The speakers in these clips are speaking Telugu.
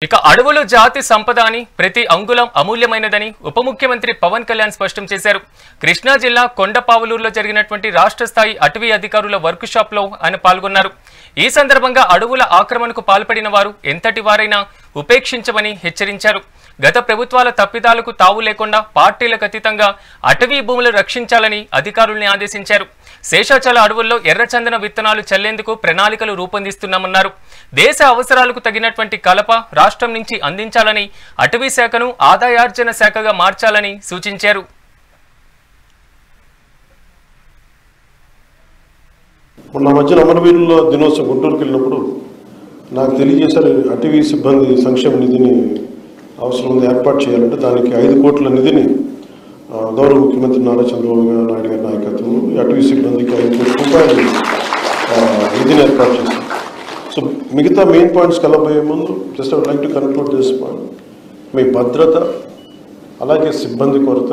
ఇక అడవులు జాతి సంపద అని ప్రతి అంగుళం అమూల్యమైనదని ఉప ముఖ్యమంత్రి పవన్ కళ్యాణ్ స్పష్టం చేశారు. కృష్ణా జిల్లా కొండపావులూరులో జరిగినటువంటి రాష్ట్ర స్థాయి అటవీ అధికారుల వర్క్ షాప్ లో ఆయన పాల్గొన్నారు. ఈ సందర్భంగా అడవుల ఆక్రమణకు పాల్పడిన వారు ఎంతటి వారైనా ఉపేక్షించమని హెచ్చరించారు. గత ప్రభుత్వాల తప్పిదాలకు తావు లేకుండా పార్టీలకు అతీతంగా అటవీ భూములు రక్షించాలని అధికారుల్ని ఆదేశించారు. శేషాచల అడవుల్లో ఎర్రచందన విత్తనాలు చల్లేందుకు ప్రణాళికలు రూపొందిస్తున్నామన్నారు. దేశ అవసరాలకు తగినటువంటి కలప రాష్ట్రం నుంచి అందించాలని, అటవీ శాఖను ఆదాయార్జన శాఖగా మార్చాలని సూచించారు. మొన్న మధ్యన అమరవీరుల దినోత్సవం గుంటూరుకి వెళ్ళినప్పుడు నాకు తెలియజేశారు, అటవీ సిబ్బంది సంక్షేమ నిధిని అవసరం ఉంది, ఏర్పాటు చేయాలంటే దానికి 5 కోట్ల నిధిని గౌరవ ముఖ్యమంత్రి నారా చంద్రబాబు నాయుడు గారి నాయకత్వంలో అటవీ సిబ్బందికి 5 కోట్ల రూపాయలు నిధిని ఏర్పాటు చేశారు. సో మిగతా మెయిన్ పాయింట్స్ కలబోయే ముందు just I would like to conclude this point. మీ భద్రత అలాగే సిబ్బంది కొరత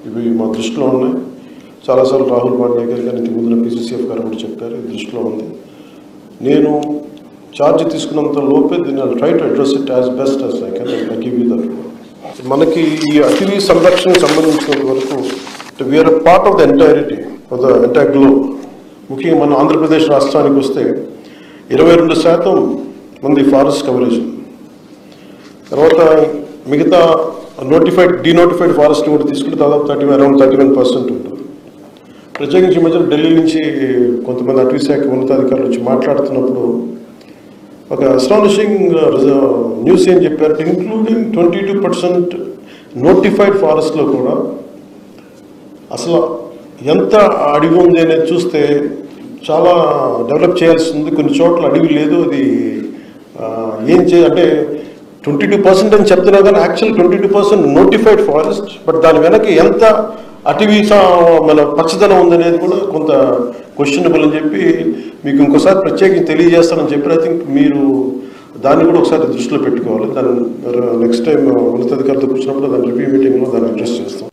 ఇవి మా దృష్టిలో ఉన్నాయి. చాలాసార్లు రాహుల్ పాండే గారు కానీ ఇంతకు ముందున PCCF గారు కూడా చెప్పారు, ఈ దృష్టిలో ఉంది. నేను ఛార్జ్ తీసుకున్నంత లోపే దీన్ని try to address it as best as I can. I give you that. మనకి ఈ అటవీ సంరక్షణకు సంబంధించినంత వరకు we are part of the entirety of the entire globe. ముఖ్యంగా మన ఆంధ్రప్రదేశ్ రాష్ట్రానికి వస్తే 22% మంది ఫారెస్ట్ కవరేజ్, తర్వాత మిగతా డీనోటిఫైడ్ ఫారెస్ట్ కూడా తీసుకుంటే దాదాపు అరౌండ్ 31% ఉంటుంది. ప్రత్యేకించి మధ్య ఢిల్లీ నుంచి కొంతమంది అటవీ శాఖ ఉన్నతాధికారులు వచ్చి మాట్లాడుతున్నప్పుడు ఒక అస్టానిషింగ్ న్యూస్ ఏం చెప్పారంటే, ఇంక్లూడింగ్ 22% నోటిఫైడ్ ఫారెస్ట్లో కూడా అసలు ఎంత అడవి ఉంది అనేది చూస్తే చాలా డెవలప్ చేయాల్సి ఉంది. కొన్ని చోట్ల అడవి లేదు. అది ఏం అంటే 22% అని చెప్తున్నా కానీ యాక్చువల్ 22% నోటిఫైడ్ ఫారెస్ట్. బట్ దాని వెనక ఎంత అటవీ మన పచ్చదనం ఉందనేది కూడా కొంత క్వశ్చనబుల్ అని చెప్పి మీకు ఇంకోసారి ప్రత్యేకించి తెలియజేస్తానని చెప్పి ఐ థింక్ మీరు దాన్ని కూడా ఒకసారి దృష్టిలో పెట్టుకోవాలి. దాన్ని నెక్స్ట్ టైం ఉన్నతాధికారులతో కూర్చున్నప్పుడు దాని రివ్యూ మీటింగ్లో దాన్ని అడ్రస్ చేస్తాం.